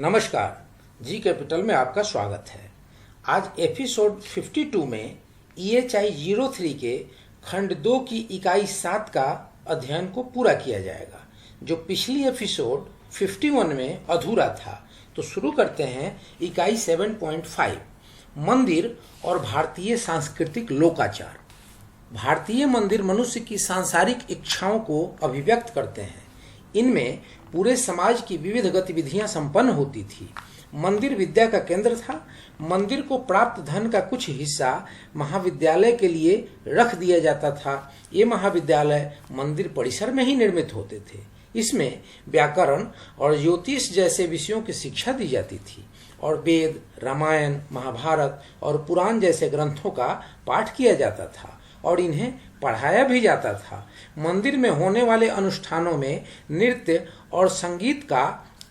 नमस्कार, G capital में आपका स्वागत है। आज एपिसोड 52 में EHI 03 के खंड 2 की इकाई 7 का अध्ययन को पूरा किया जाएगा, जो पिछली एपिसोड 51 में अधूरा था। तो शुरू करते हैं इकाई 7.5, मंदिर और भारतीय सांस्कृतिक लोकाचार। भारतीय मंदिर मनुष्य की सांसारिक इच्छाओं को अभिव्यक्त करते हैं। इनमें पूरे समाज की विविध गतिविधियां संपन्न होती थी। मंदिर विद्या का केंद्र था। मंदिर को प्राप्त धन का कुछ हिस्सा महाविद्यालय के लिए रख दिया जाता था। ये महाविद्यालय मंदिर परिसर में ही निर्मित होते थे। इसमें व्याकरण और ज्योतिष जैसे विषयों की शिक्षा दी जाती थी और वेद, रामायण, महाभारत और पुराण जैसे ग्रंथों का पाठ किया जाता था और इन्हें पढ़ाया भी जाता था। मंदिर में होने वाले अनुष्ठानों में नृत्य और संगीत का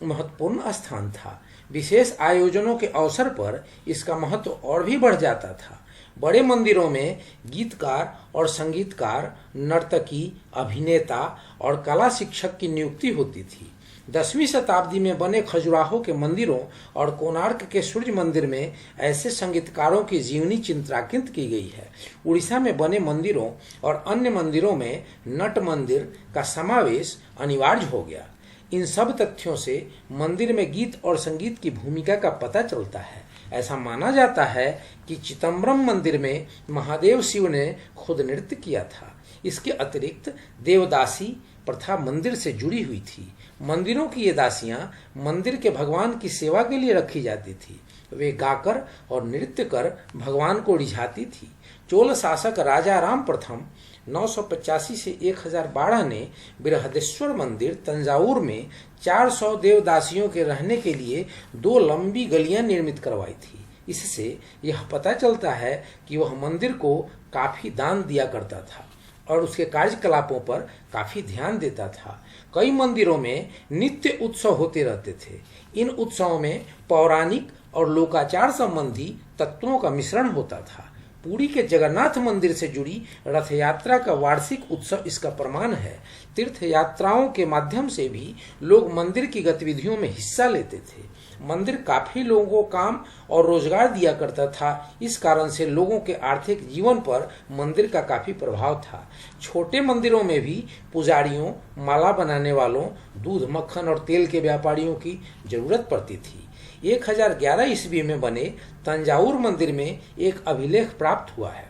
महत्वपूर्ण स्थान था। विशेष आयोजनों के अवसर पर इसका महत्व और भी बढ़ जाता था। बड़े मंदिरों में गीतकार और संगीतकार, नर्तकी, अभिनेता और कला शिक्षक की नियुक्ति होती थी। 10वीं शताब्दी में बने खजुराहो के मंदिरों और कोणार्क के सूर्य मंदिर में ऐसे संगीतकारों की जीवनी चित्रांकित की गई है। उड़ीसा में बने मंदिरों और अन्य मंदिरों में नट मंदिर का समावेश अनिवार्य हो गया। इन सब तथ्यों से मंदिर में गीत और संगीत की भूमिका का पता चलता है। ऐसा माना जाता है कि चिदम्बरम मंदिर में महादेव शिव ने खुद नृत्य किया था। इसके अतिरिक्त देवदासी प्रथा मंदिर से जुड़ी हुई थी। मंदिरों की ये दासियां मंदिर के भगवान की सेवा के लिए रखी जाती थी। वे गाकर और नृत्य कर भगवान को रिझाती थी। चोल शासक राजा राम प्रथम 985 से 1012 ने बृहदेश्वर मंदिर तंजावुर में 400 देवदासियों के रहने के लिए 2 लंबी गलियां निर्मित करवाई थी। इससे यह पता चलता है कि वह मंदिर को काफी दान दिया करता था और उसके कार्यकलापों पर काफी ध्यान देता था। कई मंदिरों में नित्य उत्सव होते रहते थे। इन उत्सवों में पौराणिक और लोकाचार संबंधी तत्वों का मिश्रण होता था। पुरी के जगन्नाथ मंदिर से जुड़ी रथ यात्रा का वार्षिक उत्सव इसका प्रमाण है। तीर्थ यात्राओं के माध्यम से भी लोग मंदिर की गतिविधियों में हिस्सा लेते थे। मंदिर काफी लोगों को काम और रोजगार दिया करता था। इस कारण से लोगों के आर्थिक जीवन पर मंदिर का काफी प्रभाव था। छोटे मंदिरों में भी पुजारियों, माला बनाने वालों, दूध, मक्खन और तेल के व्यापारियों की जरूरत पड़ती थी। 1011 ईस्वी में बने तंजावुर मंदिर में एक अभिलेख प्राप्त हुआ है।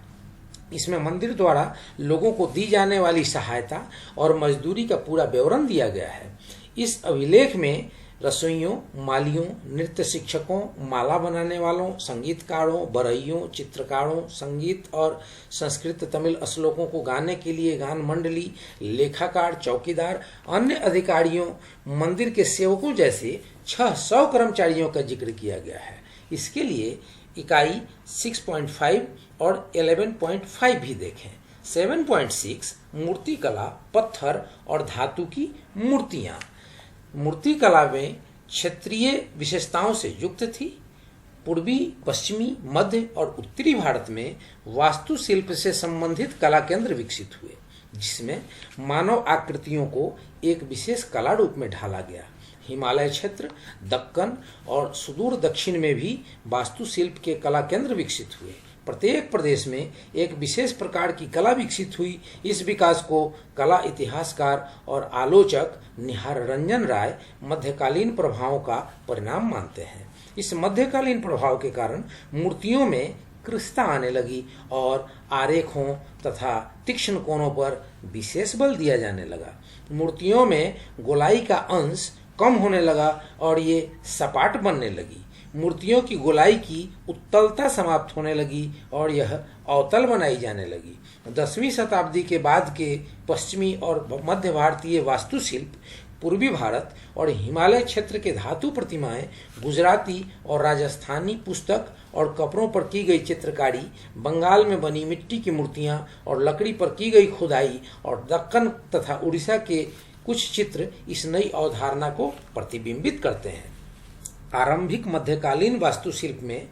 इसमें मंदिर द्वारा लोगों को दी जाने वाली सहायता और मजदूरी का पूरा विवरण दिया गया है। इस अभिलेख में रसोइयों, मालियों, नृत्य शिक्षकों, माला बनाने वालों, संगीतकारों, बरहियों, चित्रकारों, संगीत और संस्कृत तमिल श्लोकों को गाने के लिए गान मंडली, लेखाकार, चौकीदार, अन्य अधिकारियों, मंदिर के सेवकों जैसे 600 कर्मचारियों का जिक्र किया गया है। इसके लिए इकाई 6.5 और 11.5 भी देखें। 7.6 मूर्तिकला, पत्थर और धातु की मूर्तियां। मूर्तिकला में क्षेत्रीय विशेषताओं से युक्त थी। पूर्वी, पश्चिमी, मध्य और उत्तरी भारत में वास्तुशिल्प से संबंधित कला केंद्र विकसित हुए, जिसमें मानव आकृतियों को एक विशेष कला रूप में ढाला गया। हिमालय क्षेत्र, दक्कन और सुदूर दक्षिण में भी वास्तुशिल्प के कला केंद्र विकसित हुए। प्रत्येक प्रदेश में एक विशेष प्रकार की कला विकसित हुई। इस विकास को कला इतिहासकार और आलोचक निहार रंजन राय मध्यकालीन प्रभावों का परिणाम मानते हैं। इस मध्यकालीन प्रभाव के कारण मूर्तियों में कृशता आने लगी और आरेखों तथा तीक्ष्ण कोणों पर विशेष बल दिया जाने लगा। मूर्तियों में गोलाई का अंश कम होने लगा और ये सपाट बनने लगी। मूर्तियों की गोलाई की उत्तलता समाप्त होने लगी और यह अवतल बनाई जाने लगी। 10वीं शताब्दी के बाद के पश्चिमी और मध्य भारतीय वास्तुशिल्प, पूर्वी भारत और हिमालय क्षेत्र के धातु प्रतिमाएं, गुजराती और राजस्थानी पुस्तक और कपड़ों पर की गई चित्रकारी, बंगाल में बनी मिट्टी की मूर्तियां और लकड़ी पर की गई खुदाई और दक्कन तथा उड़ीसा के कुछ चित्र इस नई अवधारणा को प्रतिबिंबित करते हैं। आरंभिक मध्यकालीन वास्तुशिल्प में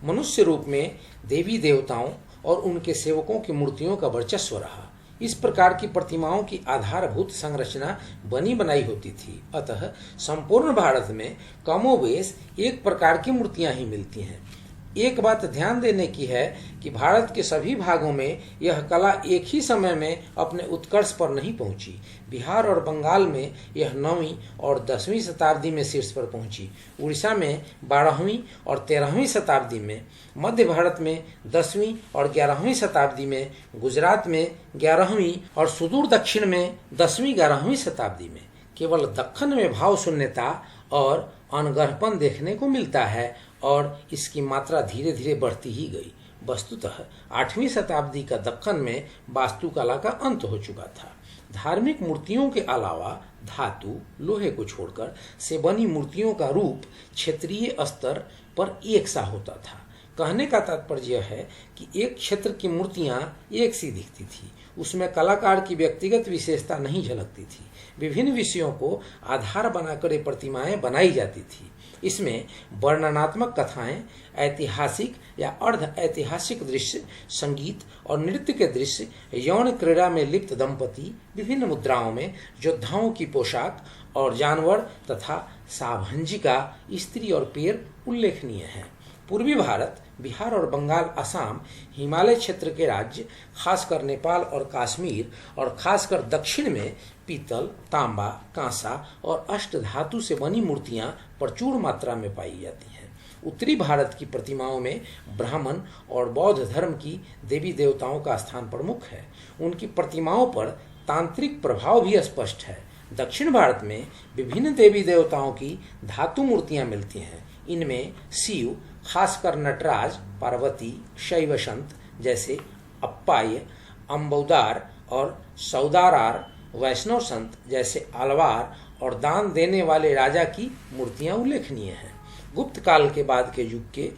मनुष्य रूप में देवी देवताओं और उनके सेवकों की मूर्तियों का वर्चस्व रहा। इस प्रकार की प्रतिमाओं की आधारभूत संरचना बनी बनाई होती थी। अतः संपूर्ण भारत में कमोबेश एक प्रकार की मूर्तियां ही मिलती हैं। एक बात ध्यान देने की है कि भारत के सभी भागों में यह कला एक ही समय में अपने उत्कर्ष पर नहीं पहुंची। बिहार और बंगाल में यह 9वीं और 10वीं शताब्दी में शीर्ष पर पहुंची, उड़ीसा में 12वीं और 13वीं शताब्दी में, मध्य भारत में 10वीं और 11वीं शताब्दी में, गुजरात में 11वीं और सुदूर दक्षिण में 10वीं 11वीं शताब्दी में। केवल दक्खन में भाव शून्यता और अनगढ़पन देखने को मिलता है और इसकी मात्रा धीरे धीरे बढ़ती ही गई। वस्तुतः 8वीं शताब्दी का दक्खन में वास्तुकला का अंत हो चुका था। धार्मिक मूर्तियों के अलावा धातु, लोहे को छोड़कर से बनी मूर्तियों का रूप क्षेत्रीय स्तर पर एक सा होता था। कहने का तात्पर्य यह है कि एक क्षेत्र की मूर्तियां एक सी दिखती थी, उसमें कलाकार की व्यक्तिगत विशेषता नहीं झलकती थी। विभिन्न विषयों को आधार बनाकर ये प्रतिमाएं बनाई जाती थी। इसमें वर्णनात्मक कथाएं, ऐतिहासिक या अर्ध ऐतिहासिक दृश्य, संगीत और नृत्य के दृश्य, यौन क्रीड़ा में लिप्त दंपति, विभिन्न मुद्राओं में योद्धाओं की पोशाक और जानवर तथा साभंजिका, स्त्री और पैर उल्लेखनीय हैं। पूर्वी भारत, बिहार और बंगाल, असम, हिमालय क्षेत्र के राज्य, खासकर नेपाल और कश्मीर और खासकर दक्षिण में पीतल, तांबा, कांसा और अष्टधातु से बनी मूर्तियां प्रचुर मात्रा में पाई जाती हैं। उत्तरी भारत की प्रतिमाओं में ब्राह्मण और बौद्ध धर्म की देवी देवताओं का स्थान प्रमुख है। उनकी प्रतिमाओं पर तांत्रिक प्रभाव भी स्पष्ट है। दक्षिण भारत में विभिन्न देवी देवताओं की धातु मूर्तियां मिलती हैं। इनमें शिव, खासकर नटराज, पार्वती, शैव संत जैसे अप्पाय, अम्बौदार और सौदारार, वैष्णव संत जैसे आलवार और दान देने वाले राजा की मूर्तियां उल्लेखनीय हैं। गुप्त काल के बाद के युग के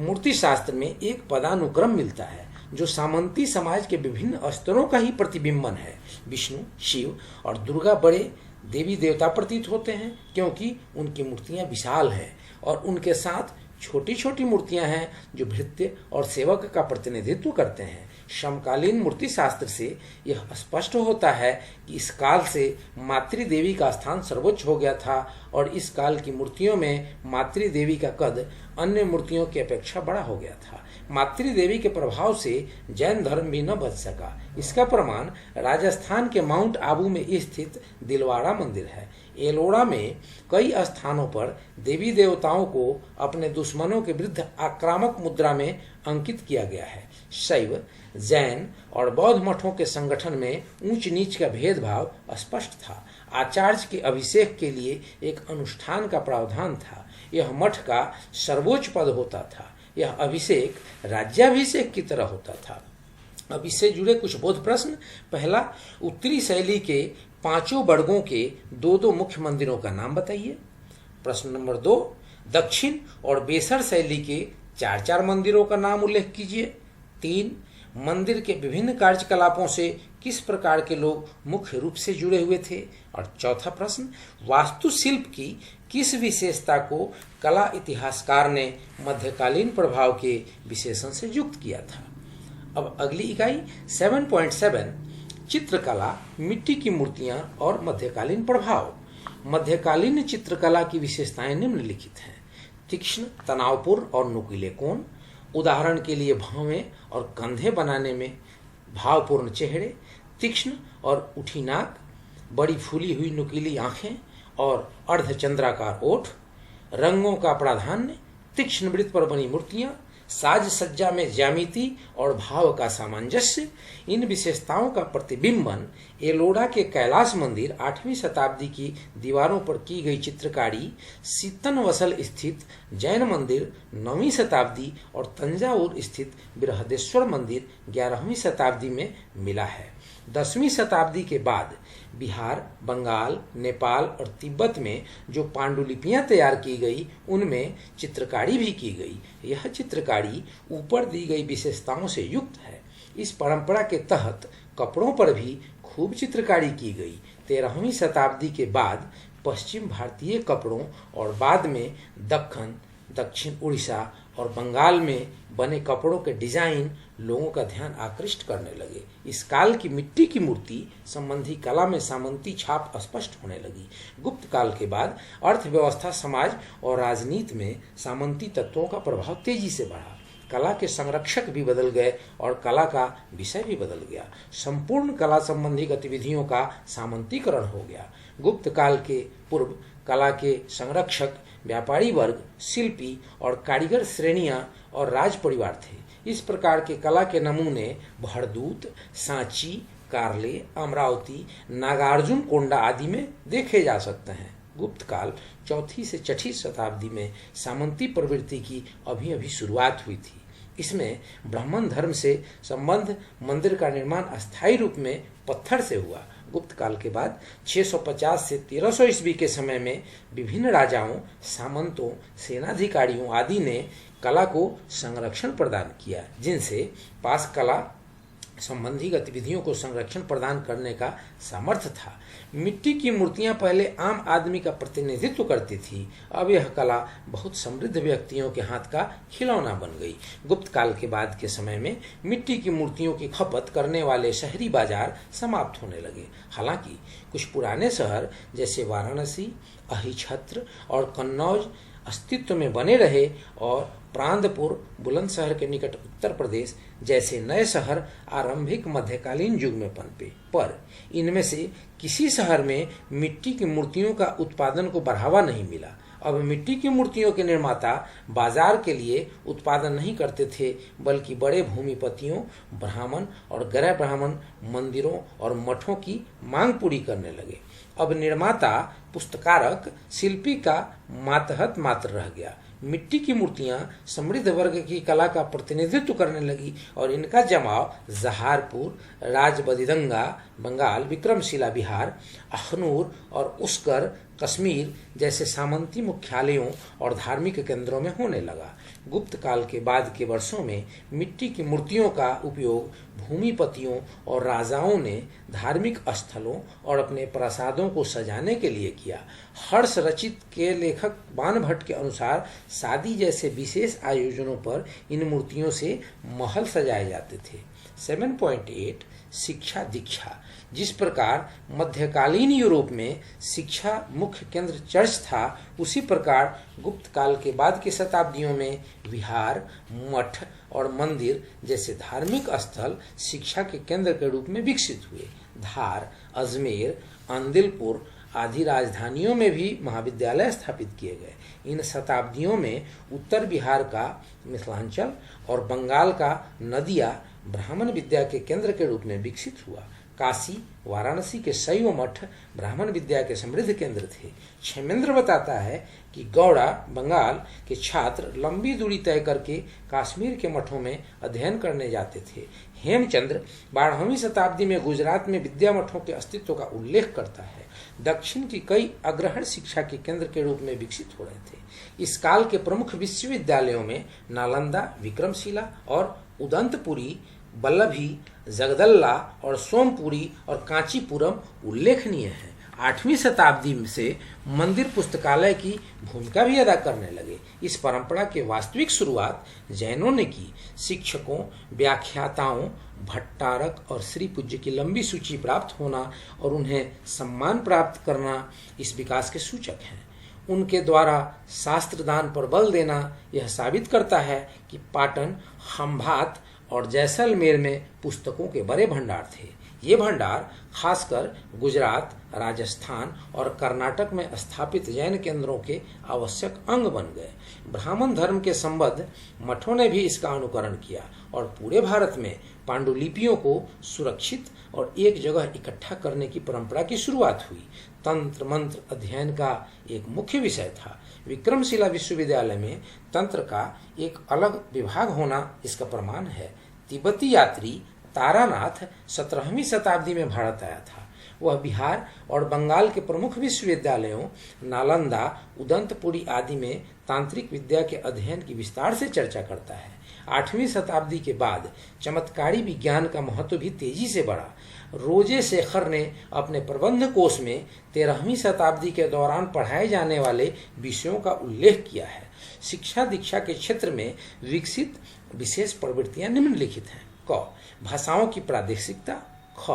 मूर्ति शास्त्र में एक पदानुक्रम मिलता है जो सामंती समाज के विभिन्न स्तरों का ही प्रतिबिंबन है। विष्णु, शिव और दुर्गा बड़े देवी देवता प्रतीत होते हैं क्योंकि उनकी मूर्तियां विशाल हैं और उनके साथ छोटी छोटी मूर्तियां हैं जो भृत्य और सेवक का प्रतिनिधित्व करते हैं। समकालीन मूर्ति शास्त्र से यह स्पष्ट होता है कि इस काल से मातृदेवी का स्थान सर्वोच्च हो गया था और इस काल की मूर्तियों में मातृदेवी का कद अन्य मूर्तियों की अपेक्षा बड़ा हो गया था। मातृदेवी के प्रभाव से जैन धर्म भी न बच सका। इसका प्रमाण राजस्थान के माउंट आबू में स्थित दिलवाड़ा मंदिर है। एलोरा में कई स्थानों पर देवी देवताओं को अपने दुश्मनों के विरुद्ध आक्रामक मुद्रा में अंकित किया गया है। शैव, जैन और बौद्ध मठों के संगठन में ऊंच नीच का भेदभाव स्पष्ट था। आचार्य के अभिषेक के लिए एक अनुष्ठान का प्रावधान था। यह मठ का सर्वोच्च पद होता था। यह अभिषेक राज्याभिषेक की तरह होता था। अब इससे जुड़े कुछ बोध प्रश्न। पहला, उत्तरी शैली के 5 वर्गों के 2 मुख्य मंदिरों का नाम बताइए। प्रश्न नंबर 2, दक्षिण और बेसर शैली के 4 मंदिरों का नाम उल्लेख कीजिए। 3, मंदिर के विभिन्न कार्यकलापों से किस प्रकार के लोग मुख्य रूप से जुड़े हुए थे। और चौथा प्रश्न, वास्तुशिल्प की किस विशेषता को कला इतिहासकार ने मध्यकालीन प्रभाव के विशेषण से युक्त किया था। अब अगली इकाई 7.7, चित्रकला, मिट्टी की मूर्तियां और मध्यकालीन प्रभाव। मध्यकालीन चित्रकला की विशेषताएं निम्नलिखित हैं। तीक्ष्ण, तनावपूर्ण और नुकीले कोण, उदाहरण के लिए भौवें और कंधे बनाने में भावपूर्ण चेहरे, तीक्ष्ण और उठी नाक, बड़ी फूली हुई नुकीली आंखें और अर्धचंद्राकार ओठ, रंगों का प्राधान्य, तीक्ष्ण वृत्त पर बनी मूर्तियां, साज सज्जा में ज्यामिति और भाव का सामंजस्य। इन विशेषताओं का प्रतिबिंबन एलोरा के कैलाश मंदिर 8वीं शताब्दी की दीवारों पर की गई चित्रकारी, सीतनवसल स्थित जैन मंदिर 9वीं शताब्दी और तंजावुर स्थित बृहदेश्वर मंदिर 11वीं शताब्दी में मिला है। 10वीं शताब्दी के बाद बिहार, बंगाल, नेपाल और तिब्बत में जो पांडुलिपियां तैयार की गई उनमें चित्रकारी भी की गई। यह चित्रकारी ऊपर दी गई विशेषताओं से युक्त है। इस परंपरा के तहत कपड़ों पर भी खूब चित्रकारी की गई। 13वीं शताब्दी के बाद पश्चिम भारतीय कपड़ों और बाद में दक्खन, दक्षिण उड़ीसा और बंगाल में बने कपड़ों के डिजाइन लोगों का ध्यान आकृष्ट करने लगे। इस काल की मिट्टी की मूर्ति संबंधी कला में सामंती छाप स्पष्ट होने लगी। गुप्त काल के बाद अर्थव्यवस्था, समाज और राजनीति में सामंती तत्वों का प्रभाव तेजी से बढ़ा। कला के संरक्षक भी बदल गए और कला का विषय भी बदल गया। संपूर्ण कला संबंधी गतिविधियों का सामंतीकरण हो गया। गुप्त काल के पूर्व कला के संरक्षक व्यापारी वर्ग, शिल्पी और कारीगर श्रेणियां और राज परिवार थे। इस प्रकार के कला के नमूने भरदूत, सांची, कार्ले, अमरावती, नागार्जुन कोंडा आदि में देखे जा सकते हैं। गुप्त काल 4वीं से 6वीं शताब्दी में सामंती प्रवृत्ति की अभी अभी शुरुआत हुई थी। इसमें ब्राह्मण धर्म से संबंध मंदिर का निर्माण अस्थायी रूप में पत्थर से हुआ। गुप्त काल के बाद 650 से 1300 ईस्वी के समय में विभिन्न राजाओं, सामंतों, सेनाधिकारियों आदि ने कला को संरक्षण प्रदान किया, जिनसे पास कला संबंधी गतिविधियों को संरक्षण प्रदान करने का सामर्थ्य था। मिट्टी की मूर्तियां पहले आम आदमी का प्रतिनिधित्व करती थी, अब यह कला बहुत समृद्ध व्यक्तियों के हाथ का खिलौना बन गई। गुप्त काल के बाद के समय में मिट्टी की मूर्तियों की खपत करने वाले शहरी बाजार समाप्त होने लगे। हालांकि कुछ पुराने शहर जैसे वाराणसी, अहिछत्र और कन्नौज अस्तित्व में बने रहे और प्रांतपुर, बुलंदशहर के निकट उत्तर प्रदेश जैसे नए शहर आरंभिक मध्यकालीन युग में पनपे, पर इनमें से किसी शहर में मिट्टी की मूर्तियों का उत्पादन को बढ़ावा नहीं मिला। अब मिट्टी की मूर्तियों के निर्माता बाजार के लिए उत्पादन नहीं करते थे, बल्कि बड़े भूमिपतियों, ब्राह्मण और गैर ब्राह्मण मंदिरों और मठों की मांग पूरी करने लगे। अब निर्माता, पुस्तकारक, शिल्पी का मातहत मात्र रह गया। मिट्टी की मूर्तियां समृद्ध वर्ग की कला का प्रतिनिधित्व करने लगी और इनका जमाव जहारपुर, राजबदिदंगा बंगाल, विक्रमशिला बिहार, अखनूर और उस्कर कश्मीर जैसे सामंती मुख्यालयों और धार्मिक केंद्रों में होने लगा। गुप्त काल के बाद के वर्षों में मिट्टी की मूर्तियों का उपयोग भूमिपतियों और राजाओं ने धार्मिक स्थलों और अपने प्रासादों को सजाने के लिए किया। हर्ष रचित के लेखक बाणभट्ट के अनुसार शादी जैसे विशेष आयोजनों पर इन मूर्तियों से महल सजाए जाते थे। 7.8 शिक्षा दीक्षा। जिस प्रकार मध्यकालीन यूरोप में शिक्षा मुख्य केंद्र चर्च था, उसी प्रकार गुप्त काल के बाद की शताब्दियों में विहार, मठ और मंदिर जैसे धार्मिक स्थल शिक्षा के केंद्र के रूप में विकसित हुए। धार, अजमेर, आंदिलपुर आदि राजधानियों में भी महाविद्यालय स्थापित किए गए। इन शताब्दियों में उत्तर बिहार का मिथिलांचल और बंगाल का नदिया ब्राह्मण विद्या के केंद्र के रूप में विकसित हुआ। काशी, वाराणसी के शैव मठ ब्राह्मण विद्या के समृद्ध केंद्र थे। क्षेमेंद्र बताता है कि गौड़ा बंगाल के छात्र लंबी दूरी तय करके कश्मीर के मठों में अध्ययन करने जाते थे। हेमचंद्र 12वीं शताब्दी में गुजरात में विद्या मठों के अस्तित्व का उल्लेख करता है। दक्षिण की कई अग्रहण शिक्षा के केंद्र के रूप में विकसित हो रहे थे। इस काल के प्रमुख विश्वविद्यालयों में नालंदा, विक्रमशिला और उदंतपुरी, बल्लभी, जगदल्ला और सोमपुरी और कांचीपुरम उल्लेखनीय है। 8वीं शताब्दी से मंदिर पुस्तकालय की भूमिका भी अदा करने लगे। इस परंपरा की वास्तविक शुरुआत जैनों ने की। शिक्षकों, व्याख्याताओं, भट्टारक और श्री पूज्य की लंबी सूची प्राप्त होना और उन्हें सम्मान प्राप्त करना इस विकास के सूचक हैं। उनके द्वारा शास्त्र दान पर बल देना यह साबित करता है कि पाटन, खंभात और जैसलमेर में पुस्तकों के बड़े भंडार थे। ये भंडार खासकर गुजरात, राजस्थान और कर्नाटक में स्थापित जैन केंद्रों के आवश्यक अंग बन गए। ब्राह्मण धर्म के संबद्ध मठों ने भी इसका अनुकरण किया और पूरे भारत में पांडुलिपियों को सुरक्षित और एक जगह इकट्ठा करने की परंपरा की शुरुआत हुई। तंत्र मंत्र अध्ययन का एक मुख्य विषय था। विक्रमशिला विश्वविद्यालय में तंत्र का एक अलग विभाग होना इसका प्रमाण है। तिब्बती यात्री तारानाथ 17वीं शताब्दी में भारत आया था। वह बिहार और बंगाल के प्रमुख विश्वविद्यालयों नालंदा, उदंतपुरी आदि में तांत्रिक विद्या के अध्ययन की विस्तार से चर्चा करता है। 8वीं शताब्दी के बाद चमत्कारी विज्ञान का महत्व भी तेजी से बढ़ा। रोजे शेखर ने अपने प्रबंध कोश में 13वीं शताब्दी के दौरान पढ़ाए जाने वाले विषयों का उल्लेख किया है। शिक्षा दीक्षा के क्षेत्र में विकसित विशेष प्रवृत्तियां निम्नलिखित हैं। क भाषाओं की प्रादेशिकता। ख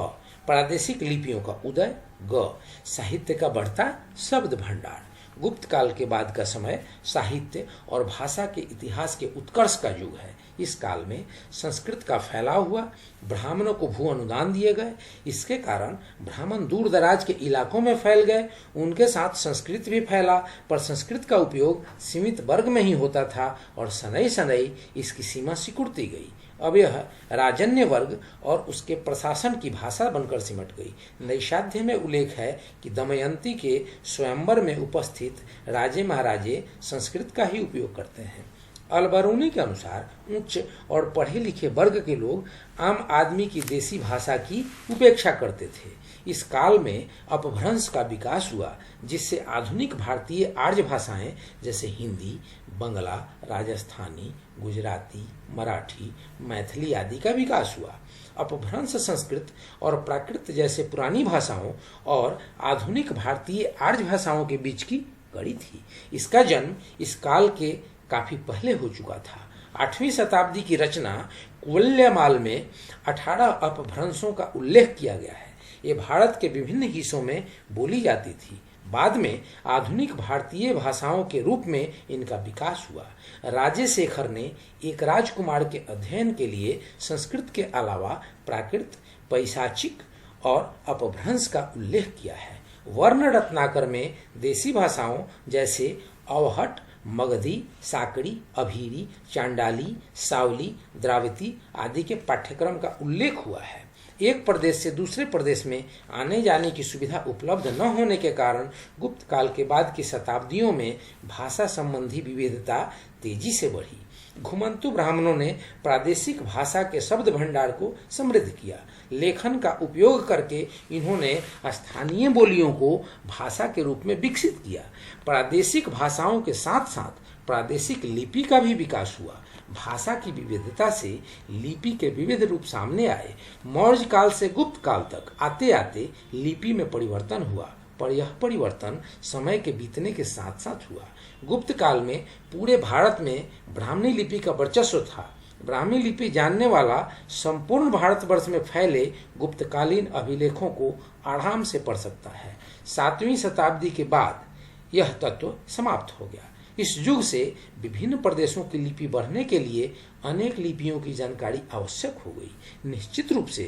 प्रादेशिक लिपियों का उदय। ग साहित्य का बढ़ता शब्द भंडार। गुप्त काल के बाद का समय साहित्य और भाषा के इतिहास के उत्कर्ष का युग है। इस काल में संस्कृत का फैलाव हुआ, ब्राह्मणों को भू अनुदान दिए गए। इसके कारण ब्राह्मण दूर दराज के इलाकों में फैल गए। उनके साथ संस्कृत भी फैला, पर संस्कृत का उपयोग सीमित वर्ग में ही होता था और शनै शनै इसकी सीमा सिकुड़ती गई। अब यह राजन्य वर्ग और उसके प्रशासन की भाषा बनकर सिमट गई। नैषाद्य में उल्लेख है कि दमयंती के स्वयंवर में उपस्थित राजे महाराजे संस्कृत का ही उपयोग करते हैं। अलबरूनी के अनुसार उच्च और पढ़े लिखे वर्ग के लोग आम आदमी की देसी भाषा की उपेक्षा करते थे। इस काल में अपभ्रंश का विकास हुआ, जिससे आधुनिक भारतीय आर्य भाषाएं जैसे हिंदी, बंगला, राजस्थानी, गुजराती, मराठी, मैथिली आदि का विकास हुआ। अपभ्रंश संस्कृत और प्राकृत जैसे पुरानी भाषाओं और आधुनिक भारतीय आर्य भाषाओं के बीच की कड़ी थी। इसका जन्म इस काल के काफी पहले हो चुका था। 8वीं शताब्दी की रचना कुवलयमाल में 18 अपभ्रंशों का उल्लेख किया गया है। ये भारत के विभिन्न हिस्सों में बोली जाती थी। बाद में आधुनिक भारतीय भाषाओं के रूप में इनका विकास हुआ। राजे शेखर ने एक राजकुमार के अध्ययन के लिए संस्कृत के अलावा प्राकृत, पैशाचिक और अपभ्रंश का उल्लेख किया है। वर्ण रत्नाकर में देसी भाषाओं जैसे अवहट, मगधी, साकड़ी, अभीरी, चांडाली, सावली, द्राविती आदि के पाठ्यक्रम का उल्लेख हुआ है। एक प्रदेश से दूसरे प्रदेश में आने जाने की सुविधा उपलब्ध न होने के कारण गुप्त काल के बाद की शताब्दियों में भाषा संबंधी विविधता तेजी से बढ़ी। घुमंतु ब्राह्मणों ने प्रादेशिक भाषा के शब्द भंडार को समृद्ध किया। लेखन का उपयोग करके इन्होंने स्थानीय बोलियों को भाषा के रूप में विकसित किया। प्रादेशिक भाषाओं के साथ साथ प्रादेशिक लिपि का भी विकास हुआ। भाषा की विविधता से लिपि के विविध रूप सामने आए। मौर्य काल से गुप्त काल तक आते आते लिपि में परिवर्तन हुआ, पर यह परिवर्तन समय के बीतने के साथ साथ हुआ। गुप्त काल में पूरे भारत में ब्राह्मी लिपि का वर्चस्व था। ब्राह्मी लिपि जानने वाला संपूर्ण भारतवर्ष में फैले गुप्तकालीन अभिलेखों को आराम से पढ़ सकता है। 7वीं शताब्दी के बाद यह तत्व समाप्त हो गया। इस युग से विभिन्न प्रदेशों की लिपि बढ़ने के लिए अनेक लिपियों की जानकारी आवश्यक हो गई। निश्चित रूप से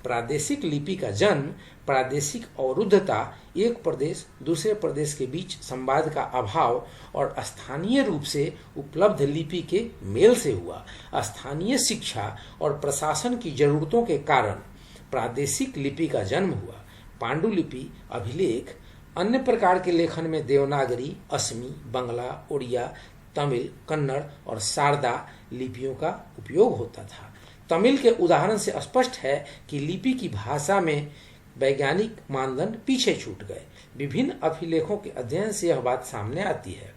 प्रादेशिक लिपि का जन्म प्रादेशिक अवरुद्धता, एक प्रदेश दूसरे प्रदेश के बीच संवाद का अभाव और स्थानीय रूप से उपलब्ध लिपि के मेल से हुआ। स्थानीय शिक्षा और प्रशासन की जरूरतों के कारण प्रादेशिक लिपि का जन्म हुआ। पांडुलिपि, अभिलेख, अन्य प्रकार के लेखन में देवनागरी, असमी, बंगला, उड़िया, तमिल, कन्नड़ और शारदा लिपियों का उपयोग होता था। तमिल के उदाहरण से स्पष्ट है कि लिपि की भाषा में वैज्ञानिक मानदंड पीछे छूट गए। विभिन्न अभिलेखों के अध्ययन से यह बात सामने आती है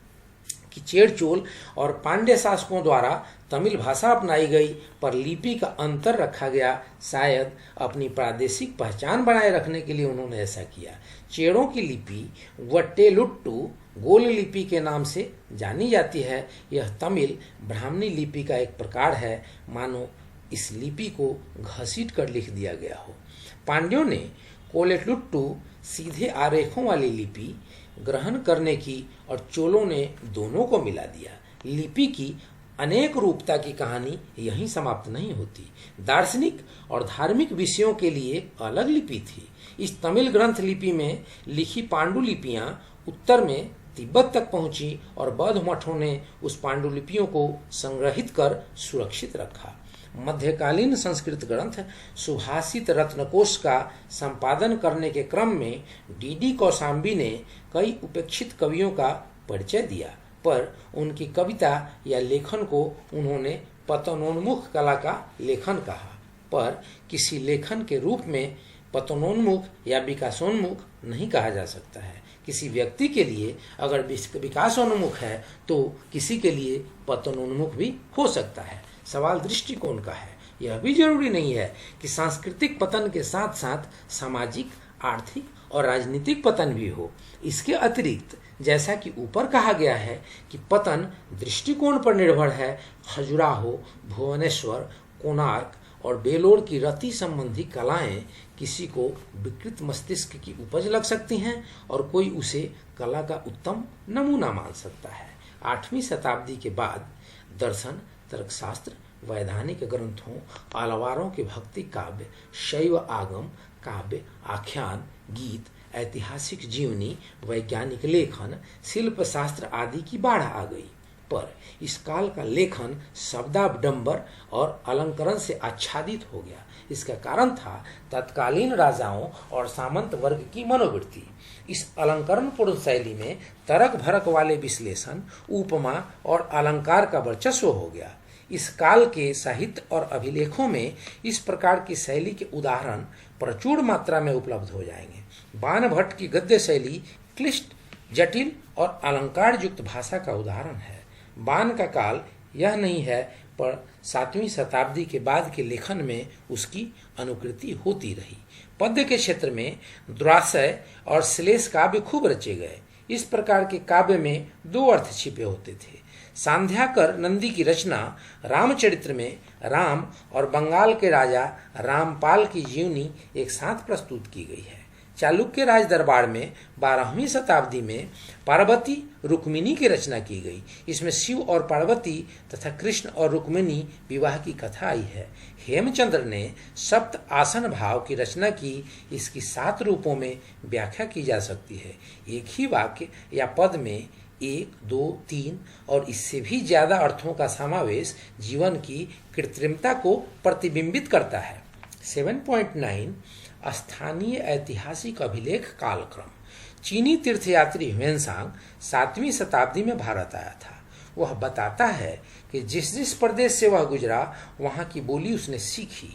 कि चेर चोल और पांड्य शासकों द्वारा तमिल भाषा अपनाई गई, पर लिपि का अंतर रखा गया। शायद अपनी प्रादेशिक पहचान बनाए रखने के लिए उन्होंने ऐसा किया। चेरों की लिपि वट्टेलुट्टू गोल लिपि के नाम से जानी जाती है। यह तमिल ब्राह्मणी लिपि का एक प्रकार है, मानो इस लिपि को घसीट कर लिख दिया गया हो। पांड्यों ने कोलेटलुट्टू सीधे आरेखों वाली लिपि ग्रहण करने की और चोलों ने दोनों को मिला दिया। लिपि की अनेक रूपता की कहानी यहीं समाप्त नहीं होती। दार्शनिक और धार्मिक विषयों के लिए अलग लिपि थी। इस तमिल ग्रंथ लिपि में लिखी पांडुलिपियां उत्तर में तिब्बत तक पहुंची और बौद्ध मठों ने उस पांडुलिपियों को संग्रहित कर सुरक्षित रखा। मध्यकालीन संस्कृत ग्रंथ सुभाषित रत्नकोश का संपादन करने के क्रम में डी कौशाम्बी ने कई उपेक्षित कवियों का परिचय दिया, पर उनकी कविता या लेखन को उन्होंने पतनोन्मुख कला का लेखन कहा। पर किसी लेखन के रूप में पतनोन्मुख या विकासोन्मुख नहीं कहा जा सकता है। किसी व्यक्ति के लिए अगर विकासोन्मुख है तो किसी के लिए पतनोन्मुख भी हो सकता है। सवाल दृष्टिकोण का है। यह भी जरूरी नहीं है कि सांस्कृतिक पतन के साथ साथ सामाजिक, आर्थिक और राजनीतिक पतन भी हो। इसके अतिरिक्त जैसा कि ऊपर कहा गया है कि पतन दृष्टिकोण पर निर्भर है। खजुराहो, भुवनेश्वर, कोणार्क और बेलोर की रति संबंधी कलाएं किसी को विकृत मस्तिष्क की उपज लग सकती हैं और कोई उसे कला का उत्तम नमूना मान सकता है। 8वीं शताब्दी के बाद दर्शन, तर्कशास्त्र, वैधानिक ग्रंथों, आलवारों के भक्ति काव्य, शैव आगम काव्य, आख्यान, गीत, ऐतिहासिक जीवनी, वैज्ञानिक लेखन, शिल्प शास्त्र आदि की बाढ़ आ गई। पर इस काल का लेखन शब्दाडंबर और अलंकरण से आच्छादित हो गया। इसका कारण था तत्कालीन राजाओं और सामंत वर्ग की मनोवृत्ति। इस अलंकरणपूर्ण शैली में तर्क भरक वाले विश्लेषण, उपमा और अलंकार का वर्चस्व हो गया। इस काल के साहित्य और अभिलेखों में इस प्रकार की शैली के उदाहरण प्रचुर मात्रा में उपलब्ध हो जाएंगे। बाण भट्ट की गद्य शैली क्लिष्ट, जटिल और अलंकार युक्त भाषा का उदाहरण है। बाण का काल यह नहीं है, पर 7वीं शताब्दी के बाद के लेखन में उसकी अनुकृति होती रही। पद्य के क्षेत्र में द्रासय और श्लेष काव्य खूब रचे गए। इस प्रकार के काव्य में 2 अर्थ छिपे होते थे। सांध्याकर नंदी की रचना रामचरित्र में राम और बंगाल के राजा रामपाल की जीवनी एक साथ प्रस्तुत की गई है। चालुक्य राज दरबार में 12वीं शताब्दी में पार्वती रुक्मिणी की रचना की गई। इसमें शिव और पार्वती तथा कृष्ण और रुक्मिणी विवाह की कथा आई है। हेमचंद्र ने सप्त आसन भाव की रचना की। इसकी 7 रूपों में व्याख्या की जा सकती है। एक ही वाक्य या पद में 1, 2, 3 और इससे भी ज्यादा अर्थों का समावेश जीवन की कृत्रिमता को प्रतिबिंबित करता है। 7.9 स्थानीय ऐतिहासिक अभिलेख कालक्रम। चीनी तीर्थयात्री ह्वेनसांग 7वीं शताब्दी में भारत आया था। वह बताता है कि जिस जिस प्रदेश से वह गुजरा वहां की बोली उसने सीखी।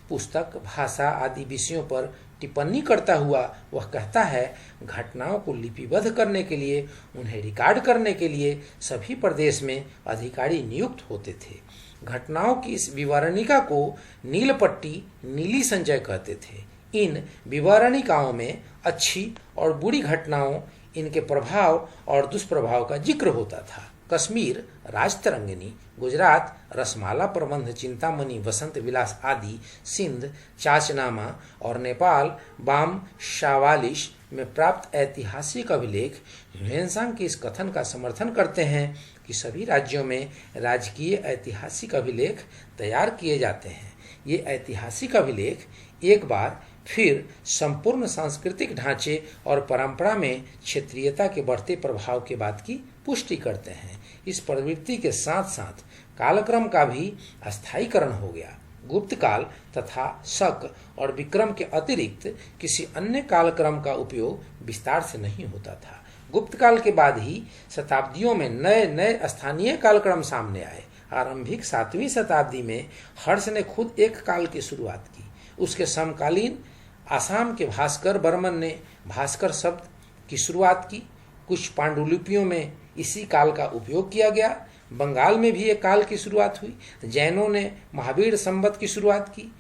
पुस्तक, भाषा आदि विषयों पर टिप्पणी करता हुआ वह कहता है, घटनाओं को लिपिबद्ध करने के लिए, उन्हें रिकॉर्ड करने के लिए सभी प्रदेश में अधिकारी नियुक्त होते थे। घटनाओं की इस विवरणिका को नीलपट्टी, नीली संजय कहते थे। इन विवरणिकाओं में अच्छी और बुरी घटनाओं, इनके प्रभाव और दुष्प्रभाव का जिक्र होता था। कश्मीर राजतरंगिनी, गुजरात रसमाला प्रबंध, चिंतामणि, वसंत विलास आदि, सिंध चाचनामा और नेपाल बाम शावालिश में प्राप्त ऐतिहासिक अभिलेख ह्वेनसांग के इस कथन का समर्थन करते हैं कि सभी राज्यों में राजकीय ऐतिहासिक अभिलेख तैयार किए जाते हैं। ये ऐतिहासिक अभिलेख एक बार फिर संपूर्ण सांस्कृतिक ढांचे और परंपरा में क्षेत्रीयता के बढ़ते प्रभाव के बात की पुष्टि करते हैं। इस प्रवृत्ति के साथ साथ कालक्रम का भी अस्थायीकरण हो गया। गुप्त काल तथा शक और विक्रम के अतिरिक्त किसी अन्य कालक्रम का उपयोग विस्तार से नहीं होता था। गुप्त काल के बाद ही शताब्दियों में नए नए स्थानीय कालक्रम सामने आए। आरंभिक 7वीं शताब्दी में हर्ष ने खुद एक काल की शुरुआत की। उसके समकालीन आसाम के भास्कर बर्मन ने भास्कर शब्द की शुरुआत की। कुछ पांडुलिपियों में इसी काल का उपयोग किया गया। बंगाल में भी एक काल की शुरुआत हुई। जैनों ने महावीर संवत की शुरुआत की।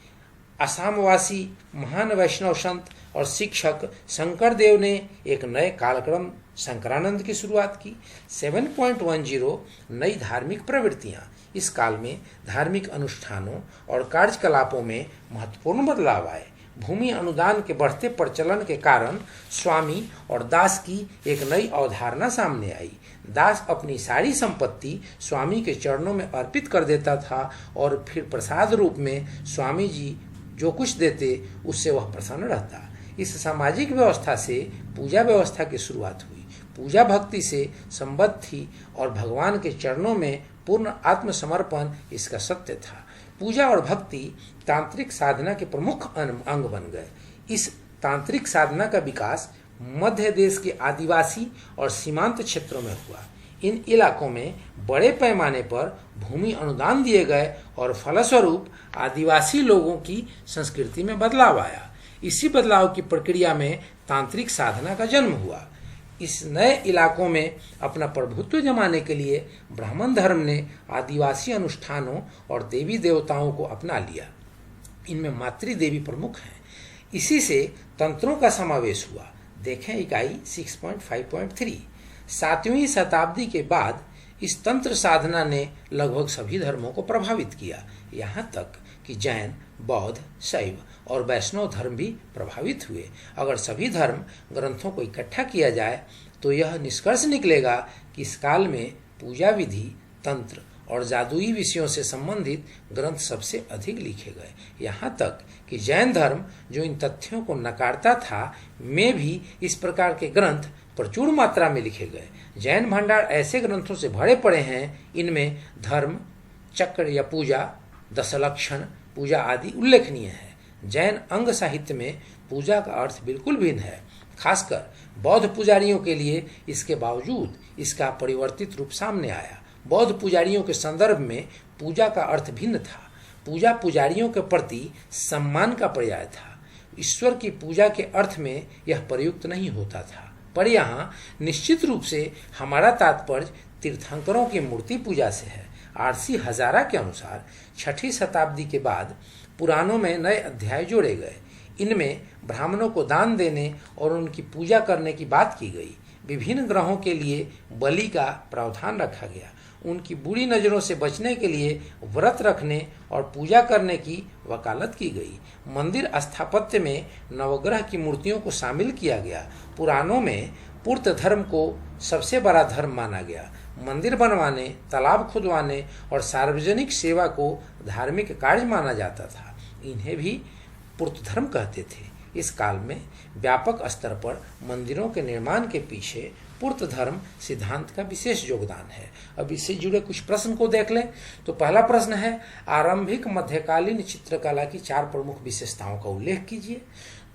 असमवासी महान वैष्णव संत और शिक्षक शंकरदेव ने एक नए कालक्रम शंकरानंद की शुरुआत की। 7.10 नई धार्मिक प्रवृत्तियां। इस काल में धार्मिक अनुष्ठानों और कार्यकलापों में महत्वपूर्ण बदलाव आए। भूमि अनुदान के बढ़ते प्रचलन के कारण स्वामी और दास की एक नई अवधारणा सामने आई। दास अपनी सारी संपत्ति स्वामी के चरणों में अर्पित कर देता था और फिर प्रसाद रूप में स्वामी जी जो कुछ देते उससे वह प्रसन्न रहता। इस सामाजिक व्यवस्था से पूजा व्यवस्था की शुरुआत हुई। पूजा भक्ति से संबद्ध थी और भगवान के चरणों में पूर्ण आत्मसमर्पण इसका सत्य था। पूजा और भक्ति तांत्रिक साधना के प्रमुख अंग बन गए। इस तांत्रिक साधना का विकास मध्य देश के आदिवासी और सीमांत क्षेत्रों में हुआ। इन इलाकों में बड़े पैमाने पर भूमि अनुदान दिए गए और फलस्वरूप आदिवासी लोगों की संस्कृति में बदलाव आया। इसी बदलाव की प्रक्रिया में तांत्रिक साधना का जन्म हुआ। इस नए इलाकों में अपना प्रभुत्व जमाने के लिए ब्राह्मण धर्म ने आदिवासी अनुष्ठानों और देवी देवताओं को अपना लिया। इनमें मातृ देवी प्रमुख हैं। इसी से तंत्रों का समावेश हुआ। देखें इकाई 6.5.3। 7वीं शताब्दी के बाद इस तंत्र साधना ने लगभग सभी धर्मों को प्रभावित किया। यहाँ तक कि जैन, बौद्ध, शैव और वैष्णव धर्म भी प्रभावित हुए। अगर सभी धर्म ग्रंथों को इकट्ठा किया जाए तो यह निष्कर्ष निकलेगा कि इस काल में पूजा विधि, तंत्र और जादुई विषयों से संबंधित ग्रंथ सबसे अधिक लिखे गए। यहाँ तक कि जैन धर्म, जो इन तथ्यों को नकारता था, में भी इस प्रकार के ग्रंथ प्रचुर मात्रा में लिखे गए। जैन भंडार ऐसे ग्रंथों से भरे पड़े हैं, इनमें धर्म चक्र या पूजा, दशलक्षण पूजा आदि उल्लेखनीय है। जैन अंग साहित्य में पूजा का अर्थ बिल्कुल भिन्न है। खासकर बौद्ध पुजारियों के लिए इसके बावजूद इसका परिवर्तित रूप सामने आया। बौद्ध पुजारियों के संदर्भ में पूजा का अर्थ भिन्न था। पूजा पुजारियों के प्रति सम्मान का पर्याय था। ईश्वर की पूजा के अर्थ में यह प्रयुक्त नहीं होता था। पर यहाँ निश्चित रूप से हमारा तात्पर्य तीर्थंकरों की मूर्ति पूजा से है। आरसी हजारा के अनुसार 6ठी शताब्दी के बाद पुराणों में नए अध्याय जोड़े गए। इनमें ब्राह्मणों को दान देने और उनकी पूजा करने की बात की गई। विभिन्न ग्रहों के लिए बलि का प्रावधान रखा गया। उनकी बुरी नज़रों से बचने के लिए व्रत रखने और पूजा करने की वकालत की गई। मंदिर स्थापत्य में नवग्रह की मूर्तियों को शामिल किया गया। पुराणों में पूर्त धर्म को सबसे बड़ा धर्म माना गया। मंदिर बनवाने, तालाब खुदवाने और सार्वजनिक सेवा को धार्मिक कार्य माना जाता था। इन्हें भी पूर्त धर्म कहते थे। इस काल में व्यापक स्तर पर मंदिरों के निर्माण के पीछे पूर्त धर्म सिद्धांत का विशेष योगदान है। अब इससे जुड़े कुछ प्रश्न को देख लें तो पहला प्रश्न है, आरंभिक मध्यकालीन चित्रकला की 4 प्रमुख विशेषताओं का उल्लेख कीजिए।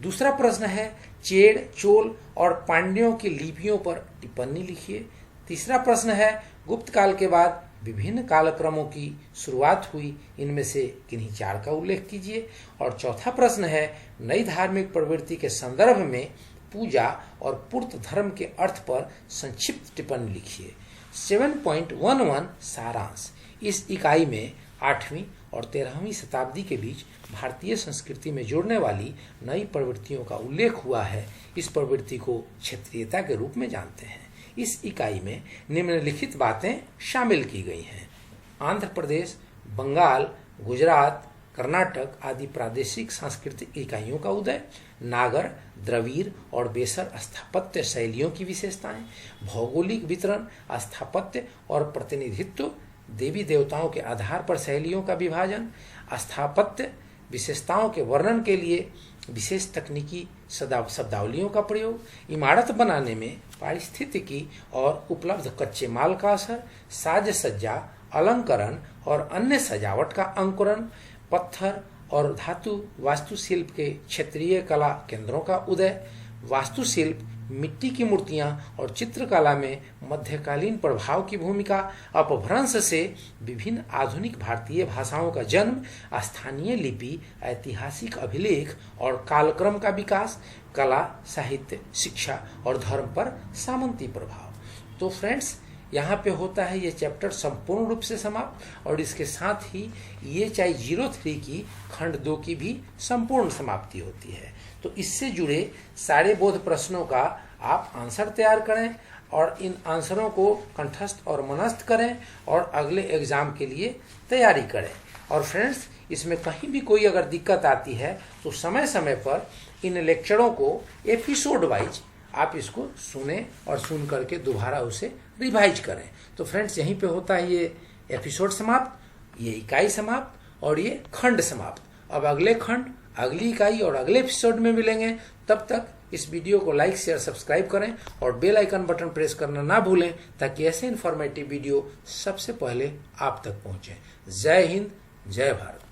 दूसरा प्रश्न है, चेड़, चोल और पांड्यों की लिपियों पर टिप्पणी लिखिए। तीसरा प्रश्न है, गुप्त काल के बाद विभिन्न कालक्रमों की शुरुआत हुई, इनमें से किन्हीं 4 का उल्लेख कीजिए। और चौथा प्रश्न है, नई धार्मिक प्रवृत्ति के संदर्भ में पूजा और पूर्त धर्म के अर्थ पर संक्षिप्त टिप्पणी लिखिए। 7.11 सारांश। इस इकाई में 8वीं और 13वीं शताब्दी के बीच भारतीय संस्कृति में जुड़ने वाली नई प्रवृत्तियों का उल्लेख हुआ है। इस प्रवृत्ति को क्षेत्रीयता के रूप में जानते हैं। इस इकाई में निम्नलिखित बातें शामिल की गई हैं: आंध्र प्रदेश, बंगाल, गुजरात, कर्नाटक आदि प्रादेशिक सांस्कृतिक इकाइयों का उदय, नागर, द्रविड़ और बेसर स्थापत्य शैलियों की विशेषताएं, भौगोलिक वितरण, स्थापत्य और प्रतिनिधित्व, देवी देवताओं के आधार पर शैलियों का विभाजन, स्थापत्य विशेषताओं के वर्णन के लिए विशेष तकनीकी शब्दावलियों का प्रयोग, इमारत बनाने में पारिस्थितिकी और उपलब्ध कच्चे माल का असर, साज सज्जा, अलंकरण और अन्य सजावट का अंकुरण, पत्थर और धातु वास्तुशिल्प के क्षेत्रीय कला केंद्रों का उदय, वास्तुशिल्प, मिट्टी की मूर्तियां और चित्रकला में मध्यकालीन प्रभाव की भूमिका, अपभ्रंश से विभिन्न आधुनिक भारतीय भाषाओं का जन्म, स्थानीय लिपि, ऐतिहासिक अभिलेख और कालक्रम का विकास, कला, साहित्य, शिक्षा और धर्म पर सामंती प्रभाव। तो फ्रेंड्स, यहाँ पे होता है ये चैप्टर संपूर्ण रूप से समाप्त और इसके साथ ही EHI 03 की खंड 2 की भी संपूर्ण समाप्ति होती है। तो इससे जुड़े सारे बोध प्रश्नों का आप आंसर तैयार करें और इन आंसरों को कंठस्थ और मनस्थ करें और अगले एग्जाम के लिए तैयारी करें। और फ्रेंड्स, इसमें कहीं भी कोई अगर दिक्कत आती है तो समय समय पर इन लेक्चरों को एपिसोड वाइज आप इसको सुने और सुन करके दोबारा उसे रिवाइज करें। तो फ्रेंड्स, यहीं पे होता है ये एपिसोड समाप्त, ये इकाई समाप्त और ये खंड समाप्त। अब अगले खंड, अगली इकाई और अगले एपिसोड में मिलेंगे। तब तक इस वीडियो को लाइक, शेयर, सब्सक्राइब करें और बेल आइकन बटन प्रेस करना ना भूलें ताकि ऐसे इन्फॉर्मेटिव वीडियो सबसे पहले आप तक पहुंचे। जय हिंद, जय भारत।